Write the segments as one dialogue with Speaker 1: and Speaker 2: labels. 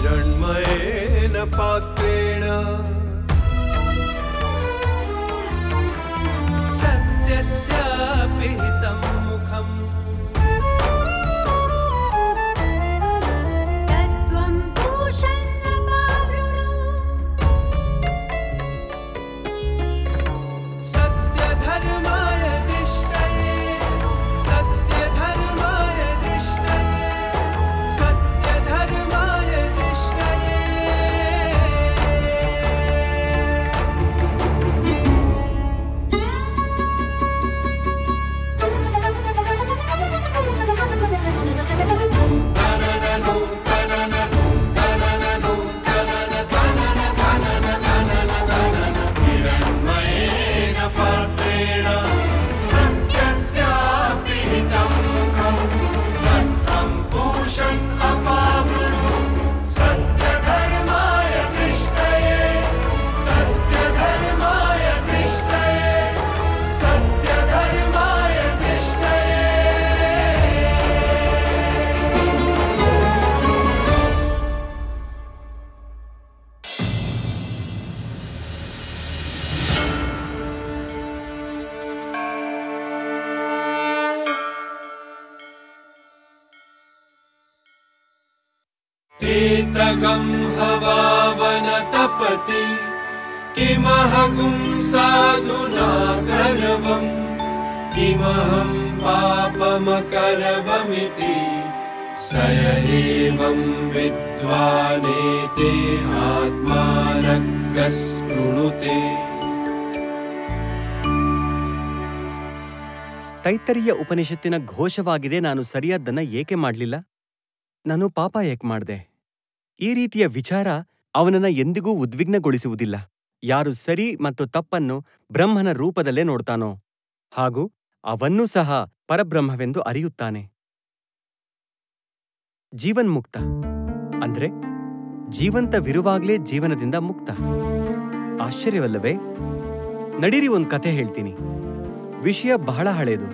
Speaker 1: हिरण्मयेन पात्रेण सत्यस्य पिहितं मुखम्
Speaker 2: तत्त्वं पूषन्नपावृणु
Speaker 1: सत्यधर्माय दिष्टये सत्यधर्माय दिष्टये सत्यधर्माय दिष्टये हिरण्मयेन पात्रेण सत्यस्य पिहितं मुखं दत्तं पूषन् अपावृणु सत्यधर्माय दृष्टये सत्यधर्माय दृष्टये सत्यधर्माय दृष्टये एतगं हवावनतपति किमहगुं साधुना करवम् किमहं पापमकरवमिति स एवं विद्वानेते आत्मानं स्पृणुते.
Speaker 3: ತೈತ್ತರೀಯ ಉಪನಿಷತ್ತಿನ ಘೋಷವಾಗಿದೆ. ನಾನು ಸರಿಯಾದ್ದನ್ನ ಏಕೆ ಮಾಡಲಿಲ್ಲ? ನಾನು ಪಾಪ ಏಕೆ ಮಾಡಿದೆ? ಈ ರೀತಿಯ ವಿಚಾರ ಅವನನ್ನ ಎಂದಿಗೂ ಉದ್ವಿಗ್ನಗೊಳಿಸುವುದಿಲ್ಲ. ಯಾರು ಸರಿ ಮತ್ತು ತಪ್ಪನ್ನು ಬ್ರಹ್ಮನ ರೂಪದಲ್ಲೇ ನೋಡ್ತಾನೋ ಹಾಗೂ ಅವನ್ನೂ ಸಹ ಪರಬ್ರಹ್ಮವೆಂದು ಅರಿಯುತ್ತಾನೆ. ಜೀವನ್ಮುಕ್ತ ಅಂದ್ರೆ ಜೀವಂತವಿರುವಾಗ್ಲೇ ಜೀವನದಿಂದ ಮುಕ್ತ. ಆಶ್ಚರ್ಯವಲ್ಲವೇ? ನಡೀರಿ ಒಂದ್ ಕಥೆ ಹೇಳ್ತೀನಿ. ವಿಷಯ ಬಹಳ ಹಳೇದು.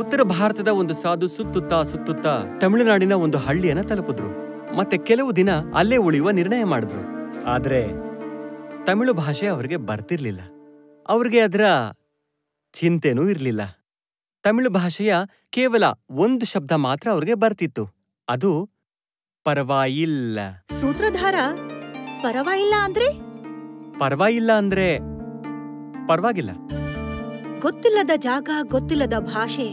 Speaker 3: ಉತ್ತರ ಭಾರತದ ಒಂದು ಸಾಧು ಸುತ್ತುತ್ತಾ ತಮಿಳುನಾಡಿನ ಒಂದು ಹಳ್ಳಿಯನ್ನ ತಲುಪಿದ್ರು. ಮತ್ತೆ ಕೆಲವು ದಿನ ಅಲ್ಲೇ ಉಳಿಯುವ ನಿರ್ಣಯ ಮಾಡಿದ್ರು. ಆದ್ರೆ ತಮಿಳು ಭಾಷೆ ಅವರಿಗೆ ಬರ್ತಿರ್ಲಿಲ್ಲ. ಅವ್ರಿಗೆ ಅದರ ಚಿಂತೆನೂ ಇರ್ಲಿಲ್ಲ. ತಮಿಳು ಭಾಷೆಯ ಕೇವಲ ಒಂದು ಶಬ್ದ ಮಾತ್ರ ಅವ್ರಿಗೆ ಬರ್ತಿತ್ತು. ಅದು ಪರವಾಯಿಲ್ಲ.
Speaker 4: ಸೂತ್ರಧಾರ, ಪರವಾಗಿಲ್ಲ ಅಂದ್ರೆ?
Speaker 3: ಪರವಾಗಿಲ್ಲ ಅಂದ್ರೆ ಪರವಾಗಿಲ್ಲ.
Speaker 4: ಗೊತ್ತಿಲ್ಲದ ಜಾಗ, ಗೊತ್ತಿಲ್ಲದ ಭಾಷೆ,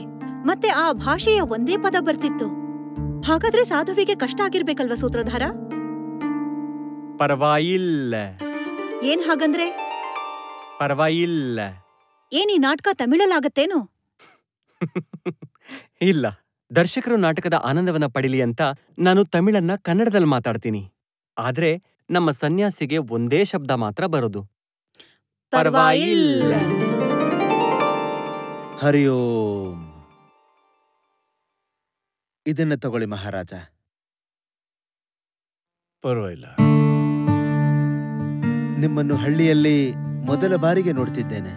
Speaker 4: ಮತ್ತೆ ಆ ಭಾಷೆಯ ಒಂದೇ ಪದ ಬರ್ತಿತ್ತು. ಹಾಗಾದ್ರೆ ಸಾಧುವಿಗೆ ಕಷ್ಟ ಆಗಿರ್ಬೇಕಲ್ವಾ ಸೂತ್ರಧಾರ?
Speaker 3: ಪರವಾಗಿಲ್ಲ.
Speaker 4: ಏನ್ ಹಾಗಂದ್ರೆ?
Speaker 3: ಪರವಾಗಿಲ್ಲ.
Speaker 4: ಏನ್ ಈ ನಾಟಕ ತಮಿಳಲ್ಲಾಗತ್ತೇನು?
Speaker 3: ಇಲ್ಲ. ದರ್ಶಕರು ನಾಟಕದ ಆನಂದವನ್ನ ಪಡಿಲಿ ಅಂತ ನಾನು ತಮಿಳನ್ನ ಕನ್ನಡದಲ್ಲಿ ಮಾತಾಡ್ತೀನಿ. ಆದ್ರೆ ನಮ್ಮ ಸನ್ಯಾಸಿಗೆ ಒಂದೇ ಶಬ್ದ ಮಾತ್ರ ಬರೋದು, ಪರವಾಗಿಲ್ಲ.
Speaker 5: ಹರಿ ಓಂ. ಇದನ್ನ ತಗೊಳ್ಳಿ ಮಹಾರಾಜ.
Speaker 6: ಪರವಾಗಿಲ್ಲ.
Speaker 5: ನಿಮ್ಮನ್ನು ಹಳ್ಳಿಯಲ್ಲಿ ಮೊದಲ ಬಾರಿಗೆ ನೋಡ್ತಿದ್ದೇನೆ.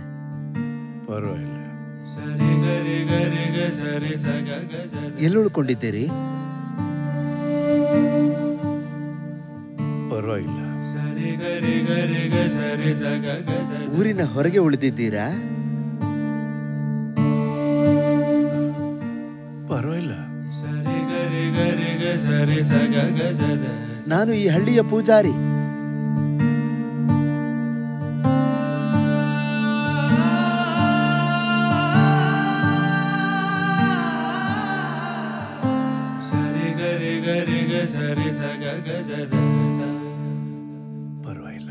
Speaker 6: ಪರವಾಗಿಲ್ಲ.
Speaker 5: ಎಲ್ಲುಳ್ಕೊಂಡಿದ್ದೀರಿ?
Speaker 6: ಪರವಾಗಿಲ್ಲ.
Speaker 5: ಊರಿನ ಹೊರಗೆ ಉಳಿದಿದ್ದೀರಾ?
Speaker 6: ಪರವಾಗಿಲ್ಲ.
Speaker 5: ನಾನು ಈ ಹಳ್ಳಿಯ ಪೂಜಾರಿ.
Speaker 6: ಪರವಾಗಿಲ್ಲ.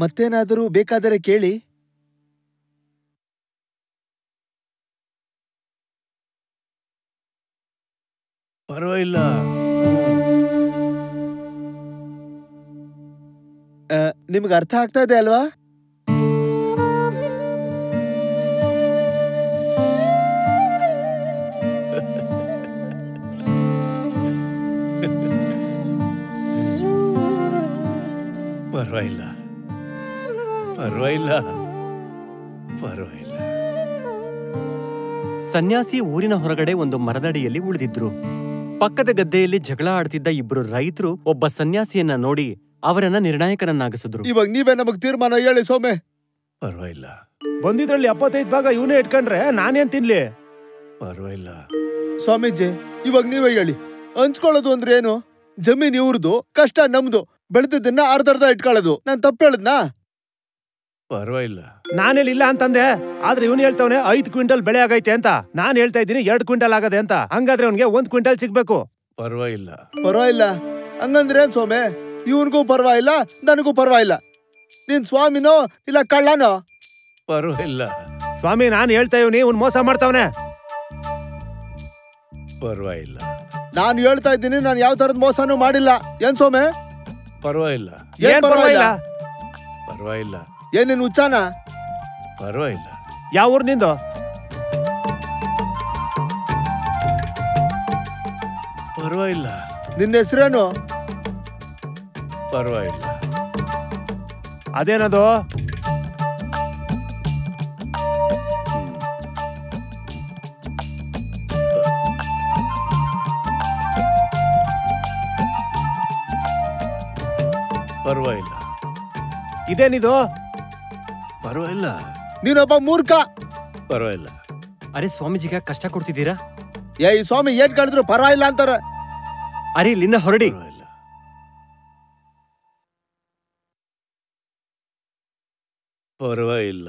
Speaker 5: ಮತ್ತೇನಾದರೂ ಬೇಕಾದರೆ ಕೇಳಿ.
Speaker 6: ಪರವಾಗಿಲ್ಲ.
Speaker 5: ನಿಮ್ಗೆ ಅರ್ಥ ಆಗ್ತಾ ಇದೆ ಅಲ್ವಾ?
Speaker 6: ಪರವಾಗಿಲ್ಲ ಪರವಾಗಿಲ್ಲ.
Speaker 3: ಸನ್ಯಾಸಿ ಊರಿನ ಹೊರಗಡೆ ಒಂದು ಮರದಡಿಯಲ್ಲಿ ಉಳಿದಿದ್ರು. ಪಕ್ಕದ ಗದ್ದೆಯಲ್ಲಿ ಜಗಳ ಆಡ್ತಿದ್ದ ಇಬ್ರು ರೈತರು ಒಬ್ಬ ಸನ್ಯಾಸಿಯನ್ನ ನೋಡಿ ಅವರನ್ನ ನಿರ್ಣಾಯಕನನ್ನಾಗಿಸಿದ್ರು.
Speaker 5: ಇವಾಗ ನೀವೇ ನಮಗ್ ತೀರ್ಮಾನ ಹೇಳಿ ಸೋಮೆ.
Speaker 6: ಪರವಾಗಿಲ್ಲ
Speaker 2: ಬಂದಿದ್ರಲ್ಲಿ 75 ಭಾಗ ಇವನೇ ಇಟ್ಕೊಂಡ್ರೆ ನಾನೇನ್ ತಿನ್ಲಿ?
Speaker 6: ಪರವಾಗಿಲ್ಲ
Speaker 5: ಸ್ವಾಮೀಜಿ ಇವಾಗ ನೀವೇ ಹೇಳಿ, ಹಂಚ್ಕೊಳ್ಳೋದು ಅಂದ್ರೆ ಏನು? ಜಮೀನ್ ಇವ್ರದು, ಕಷ್ಟ ನಮ್ದು, ಬೆಳೆದಿದ್ದನ್ನ ಅರ್ಧ ಇಟ್ಕೊಳ್ಳೋದು. ನಾನ್ ತಪ್ಪು ಹೇಳದ್ನಾ?
Speaker 6: ಪರವಾಗಿಲ್ಲ.
Speaker 2: ನಾನೇಲಿಲ್ಲ ಅಂತಂದೆ, ಆದ್ರೆ ಇವನು ಹೇಳ್ತಾವನೆ 5 ಕ್ವಿಂಟಲ್ ಬೆಳೆ ಆಗೈತೆ ಅಂತ. ನಾನ್ ಹೇಳ್ತಾ ಇದ್ದೀನಿ 2 ಕ್ವಿಂಟಲ್ ಆಗದೆ ಅಂತ. ಹಂಗಾದ್ರೆ ಅವ್ನಿಗೆ 1 ಕ್ವಿಂಟಲ್ ಸಿಗ್ಬೇಕು.
Speaker 6: ಪರವಾಗಿಲ್ಲ
Speaker 5: ಪರವಾಗಿಲ್ಲ ಹಂಗಂದ್ರೆ ಏನ್ ಸೋಮೆ? ಇವನ್ಗೂ ಪರವಾಗಿಲ್ಲ, ನನಗೂ ಪರವಾಗಿಲ್ಲ. ನೀನ್ ಸ್ವಾಮಿನೋ ಇಲ್ಲ ಕಳ್ಳನೋ?
Speaker 6: ಪರವಾಗಿಲ್ಲ
Speaker 2: ಸ್ವಾಮಿ ನಾನ್ ಹೇಳ್ತಾ ಇವನಿ ಇವ್ನು ಮೋಸ ಮಾಡ್ತಾವನೆ.
Speaker 6: ಪರವಾಗಿಲ್ಲ.
Speaker 5: ನಾನು ಹೇಳ್ತಾ ಇದ್ದೀನಿ, ನಾನು ಯಾವ ತರದ್ ಮೋಸನೂ ಮಾಡಿಲ್ಲ. ಏನ್ ಸೋಮೆ?
Speaker 6: ಪರವಾಗಿಲ್ಲ.
Speaker 2: ಏನ್ ಪರವಾಗಿಲ್ಲ?
Speaker 6: ಪರವಾಗಿಲ್ಲ.
Speaker 5: ಏನೇನು ಹುಚ್ಚಾನ?
Speaker 6: ಪರವಾಗಿಲ್ಲ.
Speaker 2: ಯಾವ ಊರ್ ನಿಂದು?
Speaker 6: ಪರವಾಗಿಲ್ಲ.
Speaker 5: ನಿನ್ನ ಹೆಸರೇನು?
Speaker 6: ಪರವಾಗಿಲ್ಲ.
Speaker 2: ಅದೇನದು?
Speaker 6: ಪರವಾಗಿಲ್ಲ.
Speaker 2: ಇದೇನಿದು?
Speaker 6: ಪರವಾಗಿಲ್ಲ.
Speaker 5: ನೀನೊಬ್ಬ ಮೂರ್ಖ.
Speaker 6: ಪರವಾಗಿಲ್ಲ.
Speaker 3: ಅರೆ ಸ್ವಾಮೀಜಿಗ ಕಷ್ಟ ಕೊಡ್ತಿದ್ದೀರಾ?
Speaker 5: ಈ ಸ್ವಾಮಿ ಏನ್ ಕಳೆದ್ರು ಪರವಾಗಿಲ್ಲ ಅಂತಾರ.
Speaker 3: ಅರೆ ಇಲ್ಲಿಂದ ಹೊರಡಿ.
Speaker 6: ಪರವಾಗಿಲ್ಲ. ಪರವಾಗಿಲ್ಲ.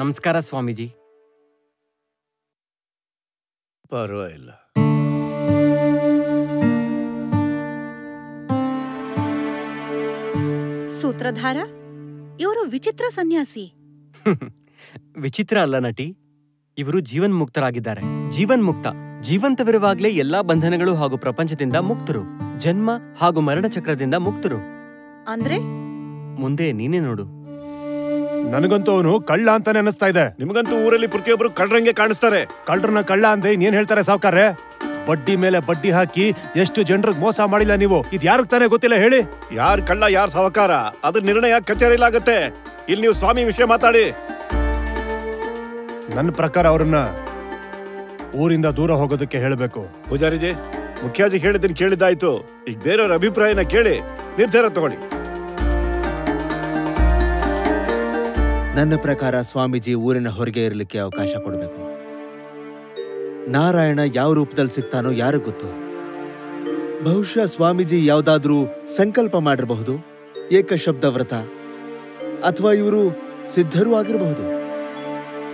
Speaker 3: ನಮಸ್ಕಾರ ಸ್ವಾಮೀಜಿ.
Speaker 6: ಪರವಾಗಿಲ್ಲ.
Speaker 4: ಸೂತ್ರಧಾರ, ಇವರು ವಿಚಿತ್ರ ಸನ್ಯಾಸಿ.
Speaker 3: ವಿಚಿತ್ರ ಅಲ್ಲ ನಟಿ, ಇವರು ಜೀವನ್ಮುಕ್ತರಾಗಿದ್ದಾರೆ. ಜೀವನ್ಮುಕ್ತ, ಜೀವಂತವಿರುವಾಗ್ಲೇ ಎಲ್ಲಾ ಬಂಧನಗಳು ಹಾಗೂ ಪ್ರಪಂಚದಿಂದ ಮುಕ್ತರು. ಜನ್ಮ ಹಾಗೂ ಮರಣ ಚಕ್ರದಿಂದ ಮುಕ್ತರು.
Speaker 4: ಅಂದ್ರೆ
Speaker 3: ಮುಂದೆ ನೀನೇ ನೋಡು.
Speaker 2: ನನಗಂತೂ ಅವನು ಕಳ್ಳ ಅಂತಾನೆ ಅನಿಸ್ತಾ ಇದೆ.
Speaker 6: ನಿಮಗಂತೂ ಊರಲ್ಲಿ ಪ್ರತಿಯೊಬ್ರು ಕಳ್ಳರಂಗೆ ಕಾಣಿಸ್ತಾರೆ.
Speaker 2: ಕಳ್ಳರನ್ನ ಕಳ್ಳ ಅಂದ್ರೆ ಇನ್ನೇನ್ ಹೇಳ್ತಾರೆ ಸಾವ್ಕಾರ್ರೆ? ಬಡ್ಡಿ ಮೇಲೆ ಬಡ್ಡಿ ಹಾಕಿ ಎಷ್ಟು ಜನರಿಗೆ ಮೋಸ ಮಾಡಿಲ್ಲ ನೀವು. ಇದ್ ಯಾರಿಗ್ ತಾನೇ ಗೊತ್ತಿಲ್ಲ ಹೇಳಿ?
Speaker 6: ಯಾರ್ ಕಳ್ಳ ಯಾರ್ ಸಾವಕಾರ ಅದ್ರ ನಿರ್ಣಯ ಕಚೇರಿಲಾಗತ್ತೆ. ಇಲ್ಲಿ ನೀವು ಸ್ವಾಮಿ ವಿಷಯ ಮಾತಾಡಿ.
Speaker 2: ನನ್ನ ಪ್ರಕಾರ ಅವ್ರನ್ನ ಊರಿಂದ ದೂರ ಹೋಗೋದಕ್ಕೆ ಹೇಳಬೇಕು.
Speaker 6: ಪೂಜಾರಿಜಿ, ಮುಖ್ಯಾಜಿ ಹೇಳಿದ್ದನ್ನು ಕೇಳಿದ್ದಾಯ್ತು. ಈಗ ಬೇರೆಯವ್ರ ಅಭಿಪ್ರಾಯನ ಕೇಳಿ ನಿರ್ಧಾರ ತಗೊಳ್ಳಿ.
Speaker 5: ನನ್ನ ಪ್ರಕಾರ ಸ್ವಾಮೀಜಿ ಊರಿನ ಹೊರಗೆ ಇರಲಿಕ್ಕೆ ಅವಕಾಶ ಕೊಡಬೇಕು. ನಾರಾಯಣ ಯಾವ ರೂಪದಲ್ಲಿ ಸಿಗ್ತಾನೋ ಯಾರು ಗೊತ್ತು. ಬಹುಶಃ ಸ್ವಾಮೀಜಿ ಯಾವ್ದಾದ್ರೂ ಸಂಕಲ್ಪ ಮಾಡಿರಬಹುದು, ಏಕಶಬ್ದ ವ್ರತ, ಅಥವಾ ಇವರು ಸಿದ್ಧರೂ ಆಗಿರಬಹುದು.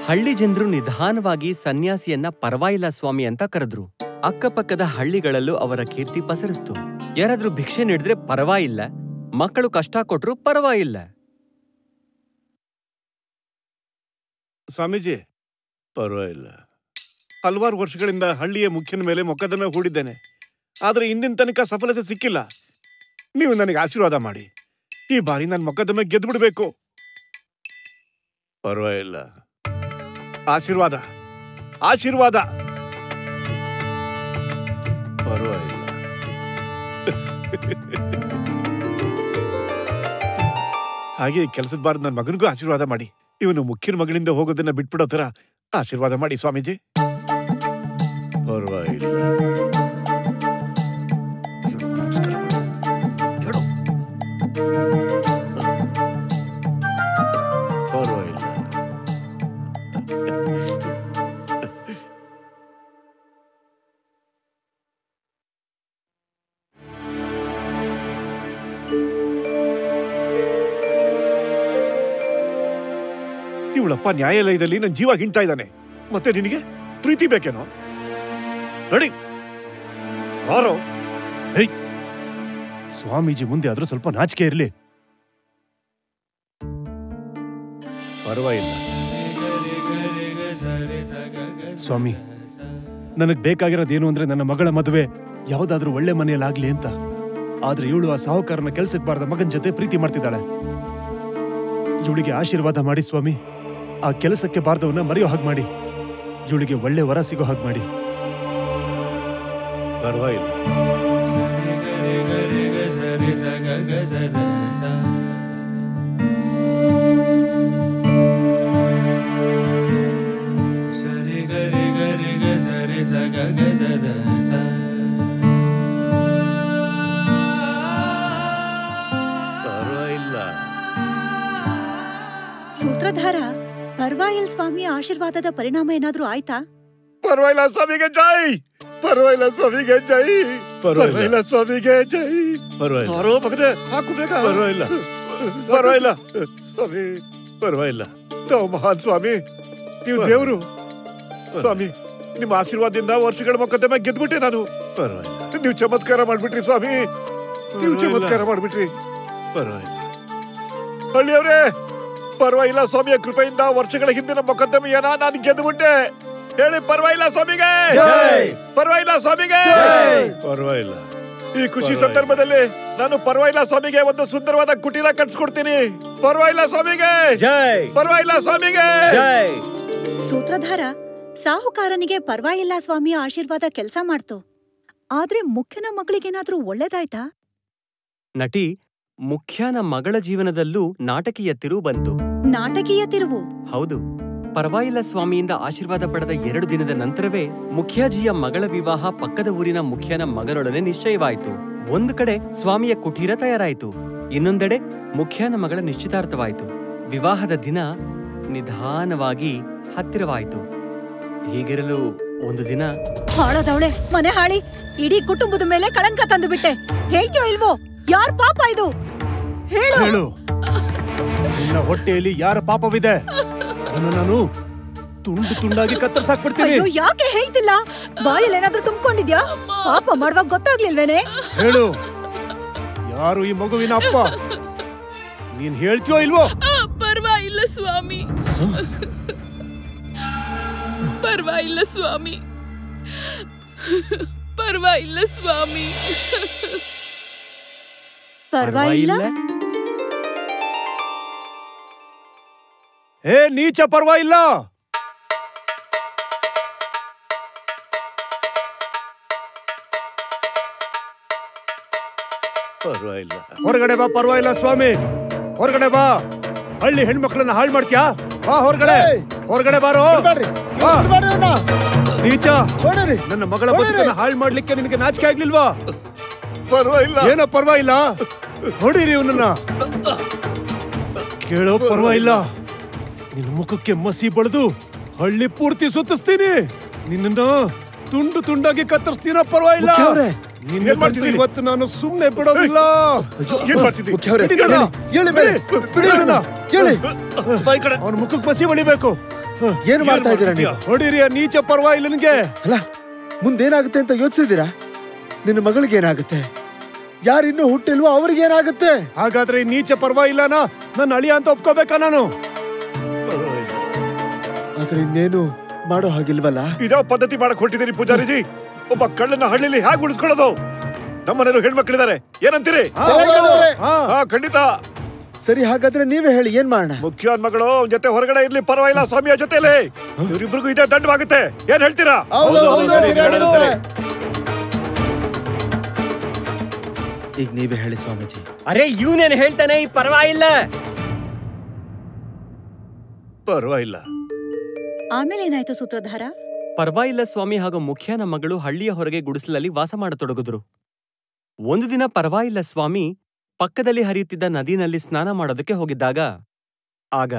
Speaker 3: ಹಳ್ಳಿ ಜನರು ನಿಧಾನವಾಗಿ ಸನ್ಯಾಸಿಯನ್ನ ಪರವಾಗಿಲ್ಲ ಸ್ವಾಮಿ ಅಂತ ಕರೆದ್ರು. ಅಕ್ಕಪಕ್ಕದ ಹಳ್ಳಿಗಳಲ್ಲೂ ಅವರ ಕೀರ್ತಿ ಪಸರಿಸ್ತು. ಯಾರಾದ್ರೂ ಭಿಕ್ಷೆ ನೀಡಿದ್ರೆ ಪರವಾಗಿಲ್ಲ, ಮಕ್ಕಳು ಕಷ್ಟ ಕೊಟ್ರು ಪರವಾಗಿಲ್ಲ.
Speaker 6: ಸ್ವಾಮೀಜಿ, ಪರವಾಗಿಲ್ಲ. ಹಲವಾರು ವರ್ಷಗಳಿಂದ ಹಳ್ಳಿಯ ಮುಖ್ಯನ ಮೇಲೆ ಮೊಕದ್ದಮೆ ಹೂಡಿದ್ದೇನೆ. ಆದ್ರೆ ಇಂದಿನ ತನಕ ಸಫಲತೆ ಸಿಕ್ಕಿಲ್ಲ. ನೀವು ನನಗೆ ಆಶೀರ್ವಾದ ಮಾಡಿ. ಈ ಬಾರಿ ನನ್ನ ಮೊಕದ್ದಮೆ ಗೆದ್ದು ಬಿಡಬೇಕು. ಪರವಾಗಿಲ್ಲ. ಆಶೀರ್ವಾದ, ಆಶೀರ್ವಾದ. ಪರವಾಗಿಲ್ಲ. ಹಾಗೆ ಕೆಲಸದ ಬಾರ ನನ್ನ ಮಗನಿಗೂ ಆಶೀರ್ವಾದ ಮಾಡಿ. ಇವನು ಮುಖ್ಯನ ಮಗಳಿಂದ ಹೋಗೋದನ್ನ ಬಿಟ್ಬಿಡೋ ತರ ಆಶೀರ್ವಾದ ಮಾಡಿ ಸ್ವಾಮೀಜಿ. ಪರವಾಗಿಲ್ಲ. ಪರವಾಗಿಲ್ಲ. ಇವಳಪ್ಪ ನ್ಯಾಯಾಲಯದಲ್ಲಿ ನನ್ನ ಜೀವ ಹಿಂಡ್ತಾ ಇದ್ದಾನೆ. ಮತ್ತೆ ನಿನಗೆ ಪ್ರೀತಿ ಬೇಕೇನೋ? ನಡಿ ಬಾರೋ.
Speaker 2: ಸ್ವಾಮೀಜಿ ಮುಂದೆ ಆದ್ರೂ ಸ್ವಲ್ಪ ನಾಚಿಕೆ ಇರ್ಲಿ.
Speaker 6: ಪರವಾಗಿಲ್ಲ.
Speaker 2: ಸ್ವಾಮಿ, ನನಗ್ ಬೇಕಾಗಿರೋದೇನು ಅಂದ್ರೆ ನನ್ನ ಮಗಳ ಮದುವೆ ಯಾವ್ದಾದ್ರೂ ಒಳ್ಳೆ ಮನೆಯಲ್ಲಾಗ್ಲಿ ಅಂತ. ಆದ್ರೆ ಇವಳು ಆ ಸಾಹುಕಾರನ ಕೆಲ್ಸಕ್ಕೆ ಬಾರದ ಮಗನ್ ಜೊತೆ ಪ್ರೀತಿ ಮಾಡ್ತಿದ್ದಾಳೆ. ಇವಳಿಗೆ ಆಶೀರ್ವಾದ ಮಾಡಿ ಸ್ವಾಮಿ. ಆ ಕೆಲಸಕ್ಕೆ ಬಾರ್ದವನ್ನ ಮರೆಯೋ ಹಾಗೆ ಮಾಡಿ. ಇವಳಿಗೆ ಒಳ್ಳೆ ವರ ಸಿಗೋ ಹಾಗೆ ಮಾಡಿ.
Speaker 6: ಪರವಾಗಿಲ್ಲ.
Speaker 1: ಸರಿ ಸ ಗ ಗ ಸ ದ ಸ ಸರಿ ಗ ರಿ ಗ ರಿ ಗ ಸರಿ ಸ ಗ ಗ ಸ ದ ಸ
Speaker 6: ಪರವಾಗಿಲ್ಲ.
Speaker 4: ಸೂತ್ರಧಾರ, ಪರ್ವಾಯಿಲ್ ಸ್ವಾಮಿಯ ಆಶೀರ್ವಾದದ ಪರಿಣಾಮ ಏನಾದ್ರೂ ಆಯ್ತಾ?
Speaker 6: ಪರವಾಗಿಲ್ಲ ಸ್ವಾಮಿಗೆ ಜೈ. ಪರವಾಗಿಲ್ಲ ಸ್ವಾಮಿಗೆ ಜೈ. ಪರವಾಗಿಲ್ಲ ಸ್ವಾಮಿಗೆ ಜೈ. ಪರವಾಗಿಲ್ಲ ಮಗನೇ, ಹಾಕು ಬೇಗ. ಪರವಾಗಿಲ್ಲ ಪರವಾಗಿಲ್ಲ ಸ್ವಾಮಿ, ಪರವಾಗಿಲ್ಲ. ತಾವು ಮಹಾನ್ ಸ್ವಾಮಿ, ನೀವು ದೇವರು ಸ್ವಾಮಿ. ನಿಮ್ಮ ಆಶೀರ್ವಾದದಿಂದ ವರ್ಷಗಳ ಮೊಕದ್ದಮೆ ಗೆದ್ಬಿಟ್ಟೆ ನಾನು. ಪರವಾಗಿಲ್ಲ, ನೀವು ಚಮತ್ಕಾರ ಮಾಡ್ಬಿಟ್ರಿ ಸ್ವಾಮಿ, ನೀವು ಚಮತ್ಕಾರ ಮಾಡ್ಬಿಟ್ರಿ. ಪರವಾಗಿಲ್ಲ ಹಳ್ಳಿಯವ್ರೆ, ಪರವಾಗಿಲ್ಲ ಸ್ವಾಮಿಯ ಕೃಪೆಯಿಂದ ವರ್ಷಗಳ ಹಿಂದಿನ ಮೊಕದ್ದಮೆಯನ್ನ ನಾನು ಗೆದ್ದುಬಿಟ್ಟೆ. ಹೇಳಿ ಪರವಾಗಿಲ್ಲ ಸ್ವಾಮಿಗೆ, ಪರವಾಗಿಲ್ಲ ಸ್ವಾಮಿಗೆ. ಪರವಾಗಿಲ್ಲ. ಈ ಖುಷಿ ಸಂದರ್ಭದಲ್ಲಿ ನಾನು ಪರವಾಗಿಲ್ಲ ಸ್ವಾಮಿಗೆ ಒಂದು ಸುಂದರವಾದ ಕುಟೀರ ಕಟ್ಸ್ಕೊಡ್ತೀನಿ. ಪರವಾಗಿಲ್ಲ ಸ್ವಾಮಿಗೆ ಜೈ. ಪರವಾಗಿಲ್ಲ ಸ್ವಾಮಿಗೆ ಜೈ.
Speaker 4: ಸೂತ್ರಧಾರ, ಸಾಹುಕಾರನಿಗೆ ಪರ್ವಾಯಿಲ್ಲ ಸ್ವಾಮಿಯ ಆಶೀರ್ವಾದ ಕೆಲಸ ಮಾಡ್ತು. ಆದ್ರೆ ಮುಖ್ಯನ ಮಗಳಿಗೇನಾದ್ರೂ ಒಳ್ಳೇದಾಯ್ತಾ?
Speaker 3: ನಟಿ, ಮುಖ್ಯನ ಮಗಳ ಜೀವನದಲ್ಲೂ ನಾಟಕೀಯ ತಿರುವು ಬಂತು.
Speaker 4: ನಾಟಕೀಯ ತಿರುವು?
Speaker 3: ಹೌದು. ಪರ್ವಾಯಿಲ್ಲ ಸ್ವಾಮಿಯಿಂದ ಆಶೀರ್ವಾದ ಪಡೆದ 2 ದಿನದ ನಂತರವೇ ಮುಖ್ಯಾಜಿಯ ಮಗಳ ವಿವಾಹ ಪಕ್ಕದ ಊರಿನ ಮುಖ್ಯನ ಮಗಳೊಡನೆ ನಿಶ್ಚಯವಾಯಿತು. ಒಂದು ಕಡೆ ಸ್ವಾಮಿಯ ಕುಟೀರ ತಯಾರಾಯಿತು, ಇನ್ನೊಂದೆಡೆ ಮುಖ್ಯನ ಮಗಳ ನಿಶ್ಚಿತಾರ್ಥವಾಯಿತು. ವಿವಾಹದ ದಿನ ನಿಧಾನವಾಗಿ ಹತ್ತಿರವಾಯಿತು. ಹೀಗಿರಲು ಒಂದು ದಿನ,
Speaker 4: ಹಾಳದವಳೆ, ಮನೆ ಹಾಳಿ, ಇಡೀ ಕುಟುಂಬದ ಮೇಲೆ ಕಳಂಕ ತಂದು ಬಿಟ್ಟೆ. ಹೇಳ್ತೀಯೋ ಇಲ್ವೋ? ಯಾರ್ ಪಾಪ ಇದು? ಹೇಳು.
Speaker 2: ಹೇಳು, ನಿನ್ನ ಹೊಟ್ಟೆಯಲ್ಲಿ ಯಾರ ಪಾಪವಿದೆ? ನಾನು ತುಂಡು ತುಂಡಾಗಿ ಕತ್ತರಿಸಾಕ್ಬಿಡ್ತೀನಿ.
Speaker 4: ಯಾಕೆ ಹೇಳ್ತಿಲ್ಲ? ಬಾಯಲ್ಲಿ ಏನಾದ್ರೂ ತುಂಬಿಕೊಂಡಿದ್ಯಾ? ಪಾಪ ಮಾಡುವಾಗ ಗೊತ್ತಾಗ್ಲಿಲ್ವೇನೆ?
Speaker 2: ಹೇಳು, ಯಾರು ಈ ಮಗುವಿನ ಅಪ್ಪ? ನೀನ್ ಹೇಳ್ತೀಯೋ ಇಲ್ವೋ?
Speaker 7: ಪರ್ವಾಗಿಲ್ಲ ಸ್ವಾಮಿ, ಪರ್ವಾಗಿಲ್ಲ ಸ್ವಾಮಿ, ಪರ್ವಾಗಿಲ್ಲ ಸ್ವಾಮಿ.
Speaker 4: ಪರ್ವಾಗಿಲ್ಲ?
Speaker 2: ಏ ನೀಚ, ಪರ್ವಾಗಿಲ್ಲ.
Speaker 6: ಪರವಾಗಿಲ್ಲ.
Speaker 2: ಹೊರಗಡೆ ಬಾ. ಪರ್ವಾಗಿಲ್ಲ ಸ್ವಾಮಿ, ಹೊರಗಡೆ ಬಾ. ಹಳ್ಳಿ ಹೆಣ್ಮಕ್ಳನ್ನ ಹಾಳು ಮಾಡ್ತೀಯಾ? ಬಾ ಹೊರಗಡೆ, ಹೊರಗಡೆ ಬಾರೋ. ನೀಚ, ನನ್ನ ಮಗಳ ಬದುಕನ್ನ ಹಾಳು ಮಾಡ್ಲಿಕ್ಕೆ ನಿನಗೆ ನಾಚಿಕೆ ಆಗ್ಲಿಲ್ವಾ?
Speaker 6: ಪರವಾಗಿಲ್ಲ.
Speaker 2: ಏನೋ ಪರ್ವಾಗಿಲ್ಲ, ಹೊಡೀರಿ ಇವನನ್ನ. ಕೇಳೋ, ಪರ್ವಾಗಿಲ್ಲ. ನಿನ್ನ ಮುಖಕ್ಕೆ ಮಸಿ ಬಳಿದು ಹಳ್ಳಿ ಪೂರ್ತಿ ಸುತ್ತಿಸ್ತೀನಿ. ನಿನ್ನ ತುಂಡು ತುಂಡಾಗಿ ಕತ್ತರಿಸ್ತೀನ. ಪರ್ವಾಗಿಲ್ಲ. ಇವತ್ತು ನಾನು ಸುಮ್ನೆ ಬಿಡೋದಿಲ್ಲ. ಅವನ ಮುಖಕ್ಕೆ ಮಸಿ ಬಳಿಬೇಕು.
Speaker 5: ಏನ್ ಮಾಡ್ತಾ ಇದ್ದೀರಾ ನೀವು?
Speaker 2: ಹೊಡೀರಿ ಆ ನೀಚ. ಪರ್ವಾಗಿಲ್ಲ. ನಿನ್ಗೆ
Speaker 5: ಅಲ್ಲ, ಮುಂದೇನಾಗುತ್ತೆ ಅಂತ ಯೋಚಿಸಿದ್ದೀರಾ? ನಿನ್ನ ಮಗಳಿಗೆ ಏನಾಗುತ್ತೆ? ಯಾರಿನ್ನೂ ಹುಟ್ಟಿಲ್ವೋ ಅವ್ರಿಗೇನಾಗುತ್ತೆ?
Speaker 2: ಹಾಗಾದ್ರೆ ಈ ನೀಚ ಪರ್ವಾಗಿಲ್ಲನಾ ನನ್ನ ಅಳಿಯ ಅಂತ ಒಪ್ಕೋಬೇಕಾ ನಾನು?
Speaker 5: ಆದ್ರೆ ಇನ್ನೇನು ಮಾಡೋ ಹಾಗಿಲ್ವಲ್ಲ.
Speaker 6: ಇದಾವ ಪದ್ಧತಿ ಮಾಡಕ್ ಹೊರಟಿದ್ದೀರಿ ಪೂಜಾರಿಜಿ? ಒಬ್ಬ ಕಳ್ಳನ ಹಳ್ಳಿಲಿ ಹೇಗೆ ಉಳಿಸ್ಕೊಳ್ಳೋದು? ನಮ್ಮನೇಲಿ ಹೆಣ್ಮಕ್ಳಿದ್ದಾರೆ, ಏನಂತೀರಿ? ಖಂಡಿತ.
Speaker 5: ಸರಿ, ಹಾಗಾದ್ರೆ ನೀವೇ ಹೇಳಿ, ಏನ್ ಮಾಡೋಣ?
Speaker 6: ಮುಖ್ಯ ಮಗಳು ಜೊತೆ ಹೊರಗಡೆ ಇರ್ಲಿ, ಪರವಾಗಿಲ್ಲ ಸ್ವಾಮಿಯ ಜೊತೆಲಿ. ಇವರಿಬ್ರಿಗೂ ಇದೇ ದಂಡವಾಗುತ್ತೆ. ಏನ್ ಹೇಳ್ತೀರಾ?
Speaker 5: ಈಗ ನೀವೇ ಹೇಳಿ ಸ್ವಾಮೀಜಿ.
Speaker 3: ಅರೆ, ಇವನೇನು ಹೇಳ್ತಾನೆ? ಈ ಪರ್ವಾಗಿಲ್ಲ.
Speaker 6: ಪರವಾಗಿಲ್ಲ.
Speaker 4: ಆಮೇಲೆ ಏನಾಯ್ತು ಸೂತ್ರಧಾರ?
Speaker 3: ಪರ್ವಾಗಿಲ್ಲ ಸ್ವಾಮಿ ಹಾಗೂ ಮುಖ್ಯನ ಮಗಳು ಹಳ್ಳಿಯ ಹೊರಗೆ ಗುಡಿಸಲಲ್ಲಿ ವಾಸ ಮಾಡತೊಡಗಿದ್ರು. ಒಂದು ದಿನ ಪರ್ವಾಗಿಲ್ಲ ಸ್ವಾಮಿ ಪಕ್ಕದಲ್ಲಿ ಹರಿಯುತ್ತಿದ್ದ ನದಿನಲ್ಲಿ ಸ್ನಾನ ಮಾಡೋದಕ್ಕೆ ಹೋಗಿದ್ದಾಗ ಆಗ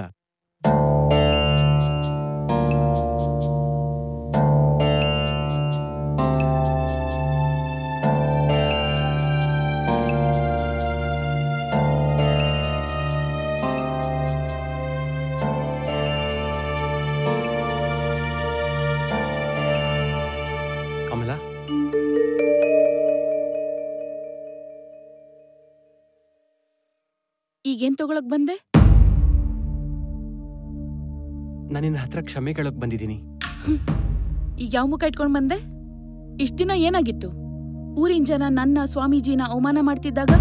Speaker 3: ಕಮಲ,
Speaker 7: ಈಗೇನ್ ತಗೊಳಕ್ ಬಂದೆ?
Speaker 3: ನಾನಿನ್ನ ಹತ್ರ ಕ್ಷಮೆ ಕೇಳಕ್ ಬಂದಿದ್ದೀನಿ.
Speaker 7: ಈಗ ಯಾವ ಮುಖ ಇಟ್ಕೊಂಡ್ ಬಂದೆ? ಇಷ್ಟ ದಿನ ಏನಾಗಿತ್ತು? ಊರಿನ ಜನ ನನ್ನ ಸ್ವಾಮೀಜಿನ ಅವಮಾನ ಮಾಡ್ತಿದ್ದಾಗ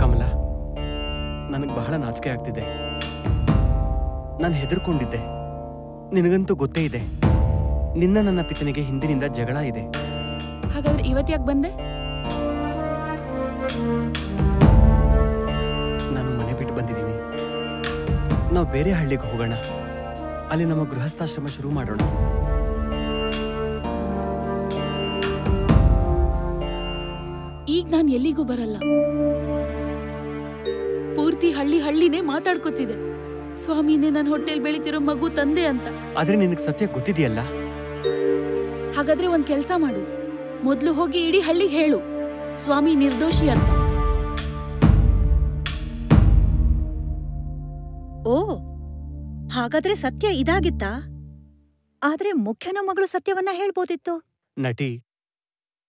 Speaker 3: ಕಮಲ, ನನಗ್ ಬಹಳ ನಾಚಿಕೆ ಆಗ್ತಿದೆ. ನಾನು ಹೆದರ್ಕೊಂಡಿದ್ದೆ. ನಿನಗಂತೂ ಗೊತ್ತೇ ಇದೆ, ನಿನ್ನ ನನ್ನ ಪಿತನಿಗೆ ಹಿಂದಿನಿಂದ ಜಗಳ ಇದೆ.
Speaker 7: ಹಾಗಾದ್ರೆ ಇವತ್ತ್ಯಾಕೆ ಬಂದೆ?
Speaker 3: ನಾನು ಮನೆ ಬಿಟ್ಟು ಬಂದಿದ್ದೀನಿ. ನಾವು ಬೇರೆ ಹಳ್ಳಿಗೆ ಹೋಗೋಣ. ಅಲ್ಲಿ ನಮ್ಮ ಗೃಹಸ್ಥಾಶ್ರಮ ಶುರು ಮಾಡೋಣ.
Speaker 7: ಈಗ ನಾನು ಎಲ್ಲಿಗೂ ಬರಲ್ಲ. ಪೂರ್ತಿ ಹಳ್ಳಿನೇ ಮಾತಾಡ್ಕೊತಿದೆ. ಸ್ವಾಮಿನೇ ನನ್ನ ಹೊಟ್ಟೆಲ್ ಬೆಳಿತಿರೋ ಮಗು ತಂದೆ ಅಂತ.
Speaker 3: ಆದ್ರೆ ನಿನಗೆ ಸತ್ಯ ಗೊತ್ತಿದೆಯಲ್ಲ.
Speaker 7: ಹಾಗಾದ್ರೆ ಒಂದ್ ಕೆಲ್ಸ ಮಾಡು. ಮೊದ್ಲು ಹೋಗಿ ಇಡೀ ಹಳ್ಳಿಗೆ ಹೇಳು ಸ್ವಾಮಿ ನಿರ್ದೋಷಿ ಅಂತ.
Speaker 4: ಓ, ಹಾಗಾದ್ರೆ ಸತ್ಯ ಇದಾಗಿತ್ತಾ? ಆದ್ರೆ ಮುಖ್ಯನ ಮಗಳು ಸತ್ಯವನ್ನ ಹೇಳ್ಬೋದಿತ್ತು.
Speaker 3: ನಟಿ,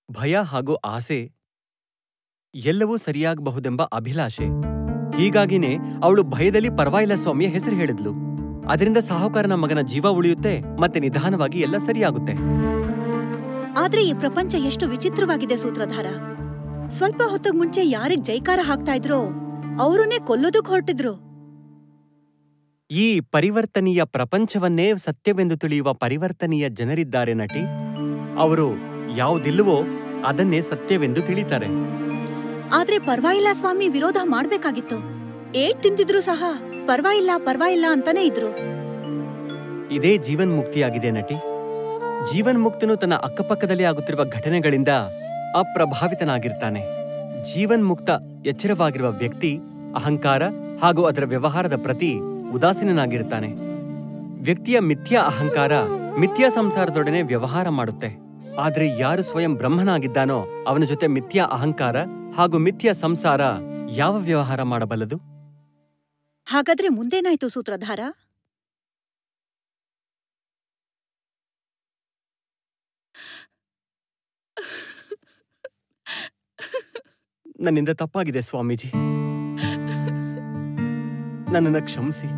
Speaker 3: ಭಯ ಹಾಗೂ ಆಸೆ ಎಲ್ಲವೂ ಸರಿಯಾಗಬಹುದೆಂಬ ಅಭಿಲಾಷೆ. ಹೀಗಾಗಿನೇ ಅವಳು ಭಯದಲ್ಲಿ ಪರವಾಗಿಲ್ಲ ಸ್ವಾಮಿಯ ಹೆಸರು ಹೇಳಿದ್ಲು. ಅದರಿಂದ ಸಾಹುಕಾರನ ಮಗನ ಜೀವ ಉಳಿಯುತ್ತೆ, ಮತ್ತೆ ನಿಧಾನವಾಗಿ ಎಲ್ಲ ಸರಿಯಾಗುತ್ತೆ.
Speaker 4: ಆದ್ರೆ ಈ ಪ್ರಪಂಚ ಎಷ್ಟು ವಿಚಿತ್ರವಾಗಿದೆ ಸೂತ್ರಧಾರ. ಸ್ವಲ್ಪ ಹೊತ್ತಿಗೆ ಮುಂಚೆ ಯಾರಿಗ್ ಜೈಕಾರ ಹಾಕ್ತಾ ಇದ್ರೋ ಅವರನ್ನೇ ಕೊಲ್ಲೋದಕ್ ಹೊರಟಿದ್ರು.
Speaker 3: ಈ ಪರಿವರ್ತನೀಯ ಪ್ರಪಂಚವನ್ನೇ ಸತ್ಯವೆಂದು ತಿಳಿಯುವ ಪರಿವರ್ತನೀಯ ಜನರಿದ್ದಾರೆ ನಟಿ. ಅವರು ಯಾವುದಿಲ್ಲವೋ ಅದನ್ನೇ ಸತ್ಯವೆಂದು ತಿಳಿತಾರೆ.
Speaker 4: ಆದ್ರೆ ಪರ್ವಾಗಿಲ್ಲ ಸ್ವಾಮಿ ವಿರೋಧ ಮಾಡ್ಬೇಕಾಗಿತ್ತು. ಏಟ್ ತಿಂತಿದ್ರು ಸಹ ಪರ್ವಾಗಿಲ್ಲ ಅಂತಾನೆ ಇದ್ರು.
Speaker 3: ಇದೇ ಜೀವನ್ಮುಕ್ತಿಯಾಗಿದೆ ನಟಿ. ಜೀವನ್ಮುಕ್ತನು ತನ್ನ ಅಕ್ಕಪಕ್ಕದಲ್ಲಿ ಆಗುತ್ತಿರುವ ಘಟನೆಗಳಿಂದ ಅಪ್ರಭಾವಿತನಾಗಿರ್ತಾನೆ. ಜೀವನ್ಮುಕ್ತ ಎಚ್ಚರವಾಗಿರುವ ವ್ಯಕ್ತಿ ಅಹಂಕಾರ ಹಾಗೂ ಅದರ ವ್ಯವಹಾರದ ಪ್ರತಿ ಉದಾಸೀನನಾಗಿರ್ತಾನೆ. ವ್ಯಕ್ತಿಯ ಮಿಥ್ಯಾ ಅಹಂಕಾರ ಮಿಥ್ಯಾ ಸಂಸಾರದೊಡನೆ ವ್ಯವಹಾರ ಮಾಡುತ್ತೆ. ಆದ್ರೆ ಯಾರು ಸ್ವಯಂ ಬ್ರಹ್ಮನಾಗಿದ್ದಾನೋ ಅವನ ಜೊತೆ ಮಿಥ್ಯಾ ಅಹಂಕಾರ ಹಾಗೂ ಮಿಥ್ಯಾ ಸಂಸಾರ ಯಾವ ವ್ಯವಹಾರ ಮಾಡಬಲ್ಲದು?
Speaker 4: ಹಾಗಾದ್ರೆ ಮುಂದೇನಾಯ್ತು ಸೂತ್ರಧಾರ?
Speaker 3: ನನ್ನಿಂದ ತಪ್ಪಾಗಿದೆ ಸ್ವಾಮೀಜಿ, ನನ್ನನ್ನು ಕ್ಷಮಿಸಿ.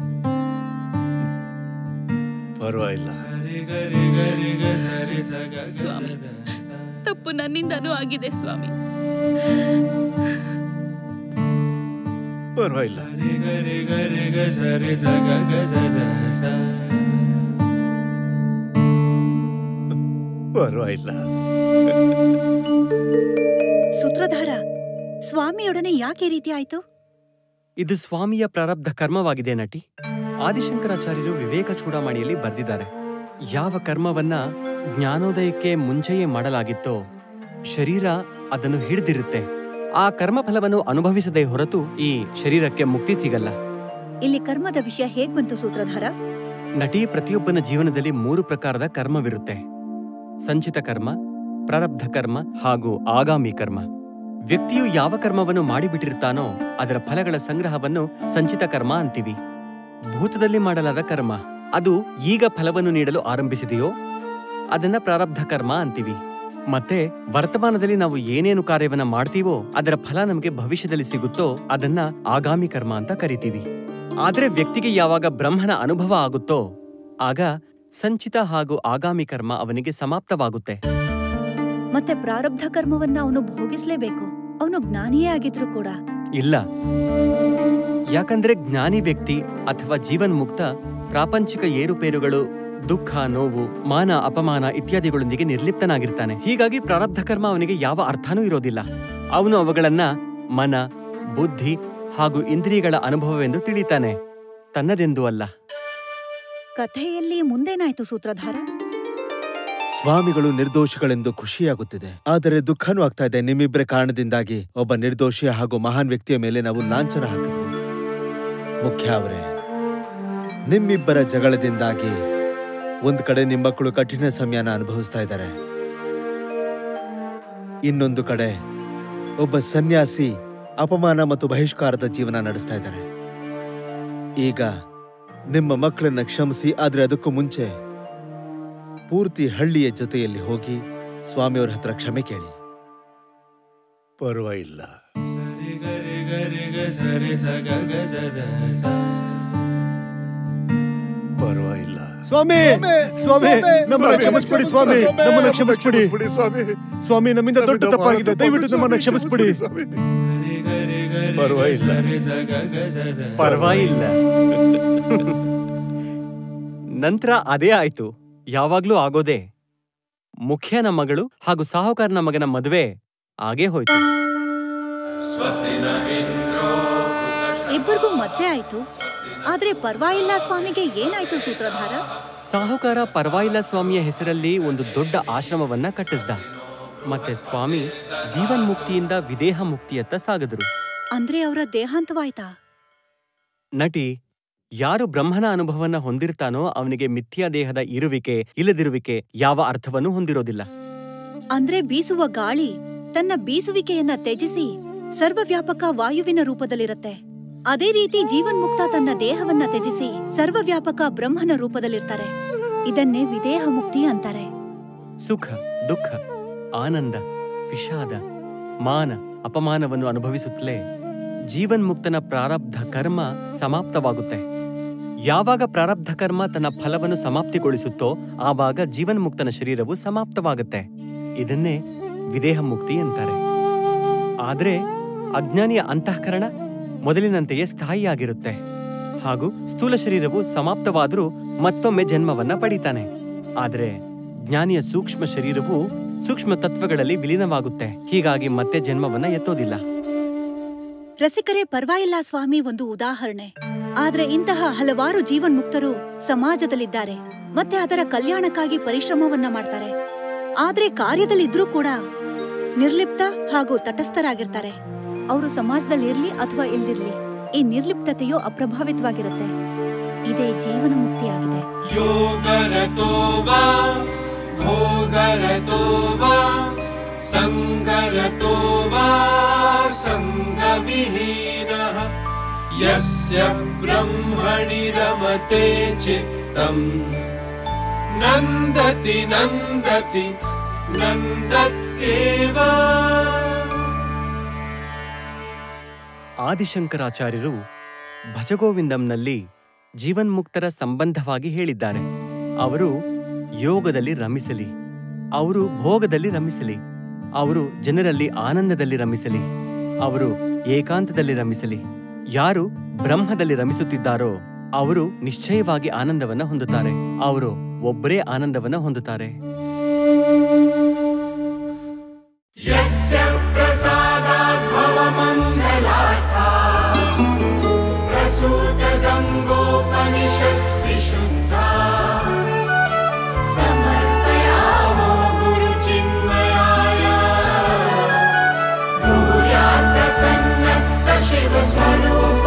Speaker 6: ಪರವಾಗಿಲ್ಲ.
Speaker 7: ಸ್ವಾಮಿ, ತಪ್ಪು ನನ್ನಿಂದನೂ ಆಗಿದೆ ಸ್ವಾಮಿ.
Speaker 6: ಪರವಾಗಿಲ್ಲ. ಪರವಾಗಿಲ್ಲ.
Speaker 4: ಸೂತ್ರಧಾರ, ಸ್ವಾಮಿಯೊಡನೆ ಯಾಕೆ ಈ ರೀತಿ ಆಯ್ತು?
Speaker 3: ಇದು ಸ್ವಾಮಿಯ ಪ್ರಾರಬ್ಧ ಕರ್ಮವಾಗಿದೆ ನಟಿ. ಆದಿಶಂಕರಾಚಾರ್ಯರು ವಿವೇಕ ಚೂಡಾಮಣಿಯಲ್ಲಿ ಬರೆದಿದ್ದಾರೆ. ಯಾವ ಕರ್ಮವನ್ನ ಜ್ಞಾನೋದಯಕ್ಕೆ ಮುಂಚೆಯೇ ಮಾಡಲಾಗಿತ್ತೋ ಶರೀರ ಅದನ್ನು ಹಿಡಿದಿರುತ್ತೆ. ಆ ಕರ್ಮಫಲವನ್ನು ಅನುಭವಿಸದೇ ಹೊರತು ಈ ಶರೀರಕ್ಕೆ ಮುಕ್ತಿ ಸಿಗಲ್ಲ.
Speaker 4: ಇಲ್ಲಿ ಕರ್ಮದ ವಿಷಯ ಹೇಗ್ ಬಂತು ಸೂತ್ರಧಾರ?
Speaker 3: ನಟಿ, ಪ್ರತಿಯೊಬ್ಬನ ಜೀವನದಲ್ಲಿ 3 ಪ್ರಕಾರದ ಕರ್ಮವಿರುತ್ತೆ: ಸಂಚಿತ ಕರ್ಮ, ಪ್ರಾರಬ್ಧ ಕರ್ಮ ಹಾಗೂ ಆಗಾಮಿ ಕರ್ಮ. ವ್ಯಕ್ತಿಯು ಯಾವ ಕರ್ಮವನ್ನು ಮಾಡಿಬಿಟ್ಟಿರ್ತಾನೋ ಅದರ ಫಲಗಳ ಸಂಗ್ರಹವನ್ನು ಸಂಚಿತ ಕರ್ಮ ಅಂತೀವಿ. ಭೂತದಲ್ಲಿ ಮಾಡಲಾದ ಕರ್ಮ, ಅದು ಈಗ ಫಲವನ್ನು ನೀಡಲು ಆರಂಭಿಸಿದೆಯೋ ಅದನ್ನ ಪ್ರಾರಬ್ಧ ಕರ್ಮ ಅಂತೀವಿ. ಮತ್ತೆ ವರ್ತಮಾನದಲ್ಲಿ ನಾವು ಏನೇನು ಕಾರ್ಯವನ್ನ ಮಾಡ್ತೀವೋ ಅದರ ಫಲ ನಮಗೆ ಭವಿಷ್ಯದಲ್ಲಿ ಸಿಗುತ್ತೋ ಅದನ್ನ ಆಗಾಮಿ ಕರ್ಮ ಅಂತ ಕರಿತೀವಿ. ಆದ್ರೆ ವ್ಯಕ್ತಿಗೆ ಯಾವಾಗ ಬ್ರಹ್ಮನ ಅನುಭವ ಆಗುತ್ತೋ ಆಗ ಸಂಚಿತ ಹಾಗೂ ಆಗಾಮಿ ಕರ್ಮ ಅವನಿಗೆ ಸಮಾಪ್ತವಾಗುತ್ತೆ.
Speaker 4: ಮತ್ತೆ ಪ್ರಾರಬ್ಧ ಕರ್ಮವನ್ನ ಅವನು ಭೋಗಿಸ್ಲೇಬೇಕು, ಅವನು ಜ್ಞಾನಿಯೇ ಆಗಿದ್ರು ಕೂಡ.
Speaker 3: ಇಲ್ಲ, ಯಾಕಂದ್ರೆ ಜ್ಞಾನಿ ವ್ಯಕ್ತಿ ಅಥವಾ ಜೀವನ್ಮುಕ್ತ ಪ್ರಾಪಂಚಿಕ ಏರುಪೇರುಗಳು, ದುಃಖ, ನೋವು, ಮಾನ, ಅಪಮಾನ ಇತ್ಯಾದಿಗಳೊಂದಿಗೆ ನಿರ್ಲಿಪ್ತನಾಗಿರ್ತಾನೆ. ಹೀಗಾಗಿ ಪ್ರಾರಬ್ಧ ಕರ್ಮ ಅವನಿಗೆ ಯಾವ ಅರ್ಥನೂ ಇರೋದಿಲ್ಲ. ಅವನು ಅವುಗಳನ್ನ ಮನ, ಬುದ್ಧಿ ಹಾಗೂ ಇಂದ್ರಿಯಗಳ ಅನುಭವವೆಂದು ತಿಳಿತಾನೆ, ತನ್ನದೆಂದೂ ಅಲ್ಲ.
Speaker 4: ಕಥೆಯಲ್ಲಿ ಮುಂದೇನಾಯ್ತು ಸೂತ್ರಧಾರ?
Speaker 5: ಸ್ವಾಮಿಗಳು ನಿರ್ದೋಷಿಗಳೆಂದು ಖುಷಿಯಾಗುತ್ತಿದೆ, ಆದರೆ ದುಃಖನೂ ಆಗ್ತಾ ಇದೆ. ನಿಮ್ಮಿಬ್ಬರ ಕಾರಣದಿಂದಾಗಿ ಒಬ್ಬ ನಿರ್ದೋಷಿ ಹಾಗೂ ಮಹಾನ್ ವ್ಯಕ್ತಿಯ ಮೇಲೆ ನಾವು ಲಾಂಛನ ಹಾಕಿದ್ವಿ. ಮುಖ್ಯ ಅವರೇ, ನಿಮ್ಮಿಬ್ಬರ ಜಗಳದಿಂದಾಗಿ ಒಂದ್ ಕಡೆ ನಿಮ್ಮ ಮಕ್ಕಳು ಕಠಿಣ ಸಮಯನ ಅನುಭವಿಸ್ತಾ ಇದ್ದಾರೆ, ಇನ್ನೊಂದು ಕಡೆ ಒಬ್ಬ ಸನ್ಯಾಸಿ ಅಪಮಾನ ಮತ್ತು ಬಹಿಷ್ಕಾರದ ಜೀವನ ನಡೆಸ್ತಾ ಇದ್ದಾರೆ. ಈಗ ನಿಮ್ಮ ಮಕ್ಕಳನ್ನ ಕ್ಷಮಿಸಿ, ಆದ್ರೆ ಅದಕ್ಕೂ ಮುಂಚೆ ಪೂರ್ತಿ ಹಳ್ಳಿಯ ಜೊತೆಯಲ್ಲಿ ಹೋಗಿ ಸ್ವಾಮಿಯವ್ರ ಹತ್ರ ಕ್ಷಮೆ ಕೇಳಿ.
Speaker 6: ಪರವಾಗಿಲ್ಲ. ಪರವಾಗಿಲ್ಲ.
Speaker 2: ಸ್ವಾಮಿ, ಸ್ವಾಮಿ, ನಮ್ಮನ್ನ ಕ್ಷಮಿಸ್ಬಿಡಿ ಸ್ವಾಮಿ, ನಮ್ಮನ್ನ ಕ್ಷಮಿಸ್ಬಿಡಿ ಸ್ವಾಮಿ, ನಮ್ಮಿಂದ ದೊಡ್ಡ ತಪ್ಪಾಗಿದೆ, ದಯವಿಟ್ಟು ನಮ್ಮನ್ನ ಕ್ಷಮಿಸ್ಬಿಡಿ.
Speaker 6: ಪರವಾಗಿಲ್ಲ.
Speaker 3: ಪರವಾಗಿಲ್ಲ. ನಂತರ ಅದೇ ಆಯ್ತು, ಯಾವಾಗ್ಲೂ ಆಗೋದೆ. ಮುಖ್ಯನ ಮಗಳು ಹಾಗೂ ಸಾಹುಕಾರನ ಮಗನ ಮದುವೆ ಆಗೇ ಹೋಯ್ತು.
Speaker 4: ಇಬ್ಬರಿಗೂ ಮದ್ವೆ ಆಯ್ತು. ಆದ್ರೆ ಪರ್ವಾಗಿಲ್ಲ ಸ್ವಾಮಿಗೆ ಏನಾಯ್ತು ಸೂತ್ರಧಾರ?
Speaker 3: ಸಾಹುಕಾರ ಪರ್ವಾಗಿಲ್ಲ ಸ್ವಾಮಿಯ ಹೆಸರಲ್ಲಿ ಒಂದು ದೊಡ್ಡ ಆಶ್ರಮವನ್ನ ಕಟ್ಟಿಸ್ದ. ಮತ್ತೆ ಸ್ವಾಮಿ ಜೀವನ್ಮುಕ್ತಿಯಿಂದ ವಿದೇಹ ಮುಕ್ತಿಯತ್ತ ಸಾಗಿದ್ರು.
Speaker 4: ಅಂದ್ರೆ ಅವರ ದೇಹಾಂತವಾಯ್ತಾ?
Speaker 3: ನಟಿ, ಯಾರು ಬ್ರಹ್ಮನ ಅನುಭವವನ್ನ ಹೊಂದಿರ್ತಾನೋ ಅವನಿಗೆ ಮಿಥ್ಯಾ ದೇಹದ ಇರುವಿಕೆ ಇಲ್ಲದಿರುವಿಕೆ ಯಾವ ಅರ್ಥವನ್ನೂ ಹೊಂದಿರೋದಿಲ್ಲ.
Speaker 4: ಅಂದ್ರೆ ಬೀಸುವ ಗಾಳಿ ತನ್ನ ಬೀಸುವಿಕೆಯನ್ನ ತ್ಯಜಿಸಿ ಸರ್ವವ್ಯಾಪಕ ವಾಯುವಿನ ರೂಪದಲ್ಲಿರತ್ತೆ. ಅದೇ ರೀತಿ ಜೀವನ್ಮುಕ್ತ ತನ್ನ ದೇಹವನ್ನ ತ್ಯಜಿಸಿ ಸರ್ವವ್ಯಾಪಕ ಬ್ರಹ್ಮನ ರೂಪದಲ್ಲಿರ್ತಾರೆ. ಇದನ್ನೇ ವಿದೇಹ ಮುಕ್ತಿ ಅಂತಾರೆ.
Speaker 3: ಸುಖ, ದುಃಖ, ಆನಂದ, ವಿಷಾದ, ಮಾನ, ಅಪಮಾನವನ್ನು ಅನುಭವಿಸುತ್ತಲೇ ಜೀವನ್ಮುಕ್ತನ ಪ್ರಾರಬ್ಧ ಕರ್ಮ ಸಮಾಪ್ತವಾಗುತ್ತೆ. ಯಾವಾಗ ಪ್ರಾರಬ್ಧ ಕರ್ಮ ತನ್ನ ಫಲವನ್ನು ಸಮಾಪ್ತಿಗೊಳಿಸುತ್ತೋ ಆವಾಗ ಜೀವನ್ಮುಕ್ತನ ಶರೀರವು ಸಮಾಪ್ತವಾಗುತ್ತೆ. ಇದನ್ನೇ ವಿದೇಹ ಮುಕ್ತಿ ಅಂತಾರೆ. ಆದ್ರೆ ಅಜ್ಞಾನಿಯ ಅಂತಃಕರಣ ಮೊದಲಿನಂತೆಯೇ ಸ್ಥಾಯಿಯಾಗಿರುತ್ತೆ ಹಾಗೂ ಸ್ಥೂಲ ಶರೀರವು ಸಮಾಪ್ತವಾದರೂ ಮತ್ತೊಮ್ಮೆ ಜನ್ಮವನ್ನ ಪಡೀತಾನೆ. ಆದರೆ ಜ್ಞಾನಿಯ ಸೂಕ್ಷ್ಮ ಶರೀರವು ಸೂಕ್ಷ್ಮ ತತ್ವಗಳಲ್ಲಿ ವಿಲೀನವಾಗುತ್ತೆ. ಹೀಗಾಗಿ ಮತ್ತೆ ಜನ್ಮವನ್ನ ಎತ್ತೋದಿಲ್ಲ.
Speaker 4: ರಸಿಕರೇ, ಪರ್ವಾಗಿಲ್ಲ ಸ್ವಾಮಿ ಒಂದು ಉದಾಹರಣೆ. ಆದ್ರೆ ಇಂತಹ ಹಲವಾರು ಜೀವನ್ಮುಕ್ತರು ಸಮಾಜದಲ್ಲಿದ್ದಾರೆ ಮತ್ತೆ ಅದರ ಕಲ್ಯಾಣಕ್ಕಾಗಿ ಪರಿಶ್ರಮವನ್ನ ಮಾಡ್ತಾರೆ. ಆದ್ರೆ ಕಾರ್ಯದಲ್ಲಿದ್ರೂ ಕೂಡ ನಿರ್ಲಿಪ್ತ ಹಾಗೂ ತಟಸ್ಥರಾಗಿರ್ತಾರೆ. ಅವರು ಸಮಾಜದಲ್ಲಿರ್ಲಿ ಅಥವಾ ಇಲ್ದಿರ್ಲಿ ಈ ನಿರ್ಲಿಪ್ತತೆಯು ಅಪ್ರಭಾವಿತವಾಗಿರುತ್ತೆ. ಇದೇ ಜೀವನ ಮುಕ್ತಿಯಾಗಿದೆ.
Speaker 1: ಯೋಗರತೋ ವಾ ಭೋಗರತೋ ವಾ ಸಂಗರತೋ ವಾ ಸಂಗವಿಹೀನಃ ಯಸ್ಯ ಬ್ರಹ್ಮಣಿ ರಮತೆ ಚಿತ್ತಂ ನಂದತಿ ನಂದತಿ ನಂದತ್ಯೇವ.
Speaker 3: ಆದಿಶಂಕರಾಚಾರ್ಯರು ಭಜಗೋವಿಂದಂನಲ್ಲಿ ಜೀವನ್ಮುಕ್ತರ ಸಂಬಂಧವಾಗಿ ಹೇಳಿದ್ದಾರೆ. ಅವರು ಯೋಗದಲ್ಲಿ ರಮಿಸಲಿ, ಅವರು ಭೋಗದಲ್ಲಿ ರಮಿಸಲಿ, ಅವರು ಜನರಲ್ಲಿ ಆನಂದದಲ್ಲಿ ರಮಿಸಲಿ, ಅವರು ಏಕಾಂತದಲ್ಲಿ ರಮಿಸಲಿ. ಯಾರು ಬ್ರಹ್ಮದಲ್ಲಿ ರಮಿಸುತ್ತಿದ್ದಾರೋ ಅವರು ನಿಶ್ಚಯವಾಗಿ ಆನಂದವನ್ನ ಹೊಂದುತ್ತಾರೆ. ಅವರು ಒಬ್ಬರೇ ಆನಂದವನ್ನ ಹೊಂದುತ್ತಾರೆ.
Speaker 1: ಯಸ್ಯ ಪ್ರಸಾದಾತ್ ಭವಮಂಗಲಾರ್ಥಾಃ ಪ್ರಸೂತ ಗಂಗೋಪನಿಷತ್ ವಿಶುದ್ಧಾಃ ಸಮರ್ಪಯಾಮೋ ಗುರುಚಿನ್ಮಯಾಯ ಭೂಯಾತ್ ಪ್ರಸನ್ನಃ ಸ ಶಿವಸ್ವರೂಪಃ